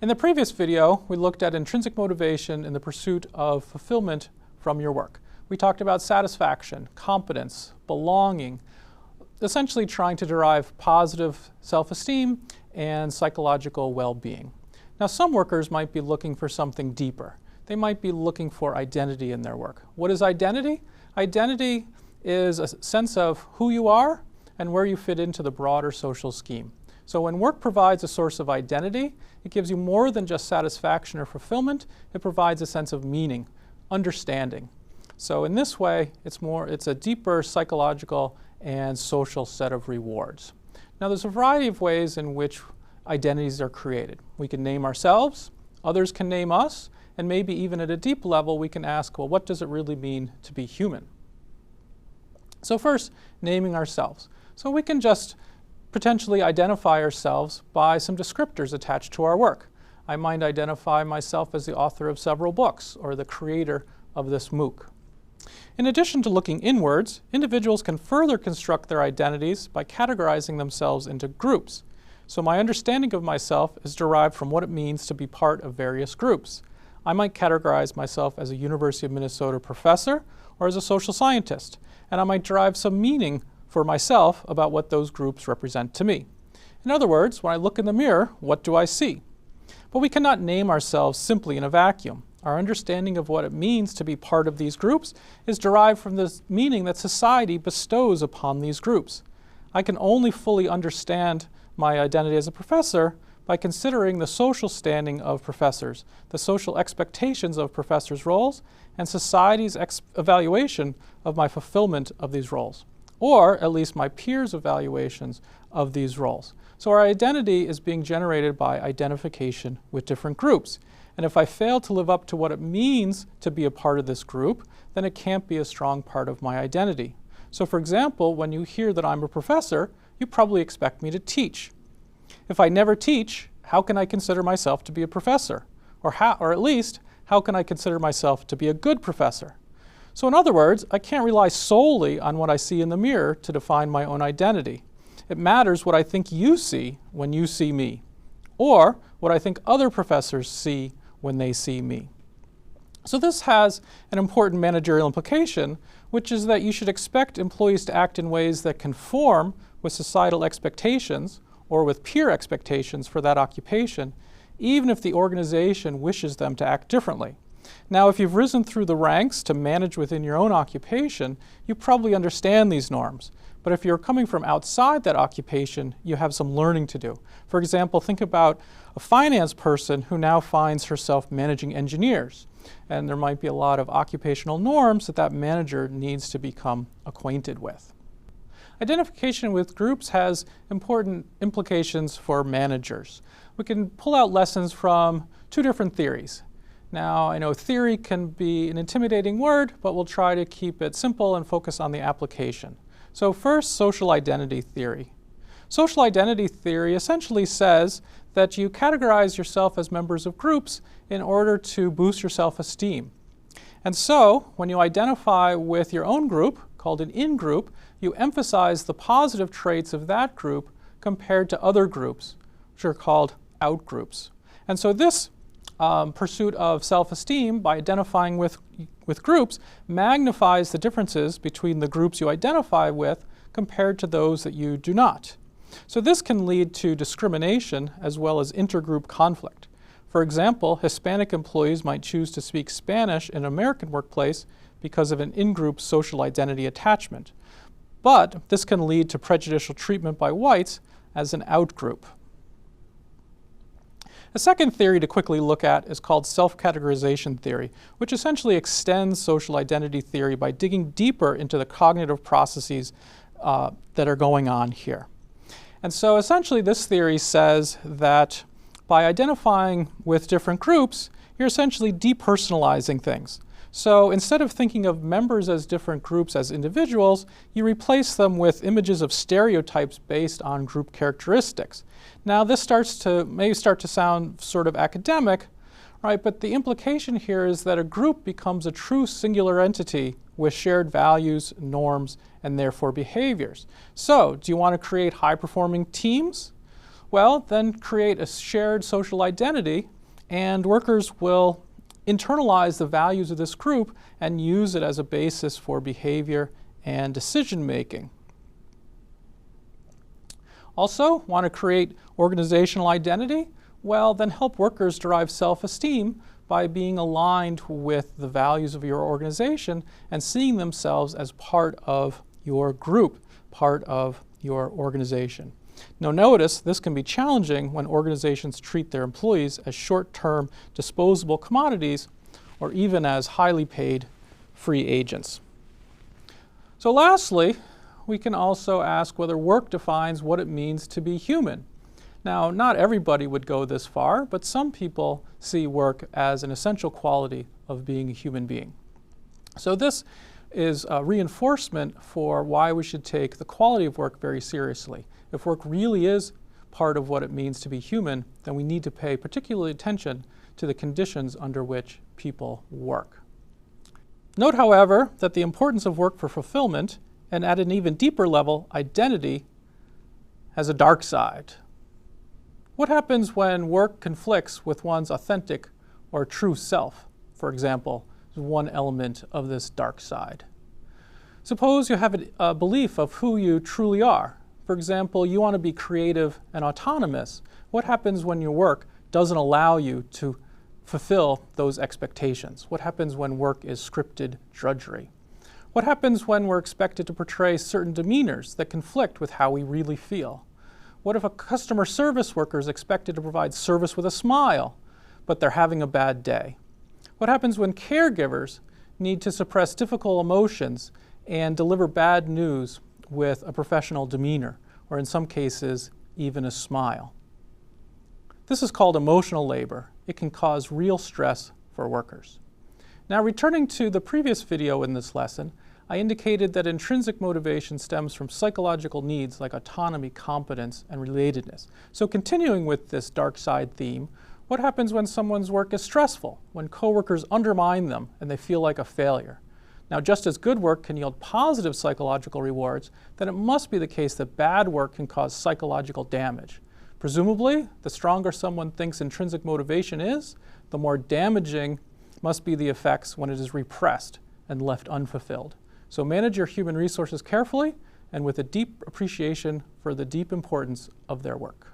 In the previous video, we looked at intrinsic motivation in the pursuit of fulfillment from your work. We talked about satisfaction, competence, belonging, essentially trying to derive positive self-esteem and psychological well-being. Now, some workers might be looking for something deeper. They might be looking for identity in their work. What is identity? Identity is a sense of who you are and where you fit into the broader social scheme. So when work provides a source of identity, it gives you more than just satisfaction or fulfillment. It provides a sense of meaning, understanding. So in this way, it's a deeper psychological and social set of rewards. Now, there's a variety of ways in which identities are created. We can name ourselves, others can name us, and maybe even at a deep level, we can ask, well, what does it really mean to be human? So first, naming ourselves. So we can just potentially identify ourselves by some descriptors attached to our work. I might identify myself as the author of several books or the creator of this MOOC. In addition to looking inwards, individuals can further construct their identities by categorizing themselves into groups. So my understanding of myself is derived from what it means to be part of various groups. I might categorize myself as a University of Minnesota professor or as a social scientist, and I might derive some meaning for myself about what those groups represent to me. In other words, when I look in the mirror, what do I see? But we cannot name ourselves simply in a vacuum. Our understanding of what it means to be part of these groups is derived from the meaning that society bestows upon these groups. I can only fully understand my identity as a professor by considering the social standing of professors, the social expectations of professors' roles, and society's evaluation of my fulfillment of these roles, or at least my peers' evaluations of these roles. So our identity is being generated by identification with different groups. And if I fail to live up to what it means to be a part of this group, then it can't be a strong part of my identity. So for example, when you hear that I'm a professor, you probably expect me to teach. If I never teach, how can I consider myself to be a professor? Or at least, how can I consider myself to be a good professor? So in other words, I can't rely solely on what I see in the mirror to define my own identity. It matters what I think you see when you see me, or what I think other professors see when they see me. So this has an important managerial implication, which is that you should expect employees to act in ways that conform with societal expectations or with peer expectations for that occupation, even if the organization wishes them to act differently. Now, if you've risen through the ranks to manage within your own occupation, you probably understand these norms. But if you're coming from outside that occupation, you have some learning to do. For example, think about a finance person who now finds herself managing engineers. And there might be a lot of occupational norms that that manager needs to become acquainted with. Identification with groups has important implications for managers. We can pull out lessons from two different theories. Now, I know theory can be an intimidating word, but we'll try to keep it simple and focus on the application. So first, social identity theory. Social identity theory essentially says that you categorize yourself as members of groups in order to boost your self-esteem. And so, when you identify with your own group, called an in-group, you emphasize the positive traits of that group compared to other groups, which are called out-groups. And so this pursuit of self-esteem by identifying with groups magnifies the differences between the groups you identify with compared to those that you do not. So this can lead to discrimination as well as intergroup conflict. For example, Hispanic employees might choose to speak Spanish in an American workplace because of an in-group social identity attachment. But this can lead to prejudicial treatment by whites as an out-group. A second theory to quickly look at is called self-categorization theory, which essentially extends social identity theory by digging deeper into the cognitive processes that are going on here. And so essentially this theory says that by identifying with different groups, you're essentially depersonalizing things. So instead of thinking of members as different groups as individuals, you replace them with images of stereotypes based on group characteristics. Now this may start to sound sort of academic, right? But the implication here is that a group becomes a true singular entity with shared values, norms, and therefore behaviors. So do you want to create high-performing teams? Well, then create a shared social identity, and workers will internalize the values of this group and use it as a basis for behavior and decision making. Also, want to create organizational identity? Well, then help workers derive self-esteem by being aligned with the values of your organization and seeing themselves as part of your group, part of your organization. Now notice, this can be challenging when organizations treat their employees as short-term disposable commodities or even as highly paid free agents. So lastly, we can also ask whether work defines what it means to be human. Now, not everybody would go this far, but some people see work as an essential quality of being a human being. So this is a reinforcement for why we should take the quality of work very seriously. If work really is part of what it means to be human, then we need to pay particular attention to the conditions under which people work. Note, however, that the importance of work for fulfillment, and at an even deeper level, identity, has a dark side. What happens when work conflicts with one's authentic or true self, for example, is one element of this dark side. Suppose you have a belief of who you truly are. For example, you want to be creative and autonomous. What happens when your work doesn't allow you to fulfill those expectations? What happens when work is scripted drudgery? What happens when we're expected to portray certain demeanors that conflict with how we really feel? What if a customer service worker is expected to provide service with a smile, but they're having a bad day? What happens when caregivers need to suppress difficult emotions and deliver bad news with a professional demeanor, or in some cases, even a smile? This is called emotional labor. It can cause real stress for workers. Now, returning to the previous video in this lesson, I indicated that intrinsic motivation stems from psychological needs like autonomy, competence, and relatedness. So continuing with this dark side theme, what happens when someone's work is stressful, when coworkers undermine them and they feel like a failure? Now, just as good work can yield positive psychological rewards, then it must be the case that bad work can cause psychological damage. Presumably, the stronger someone thinks intrinsic motivation is, the more damaging must be the effects when it is repressed and left unfulfilled. So manage your human resources carefully and with a deep appreciation for the deep importance of their work.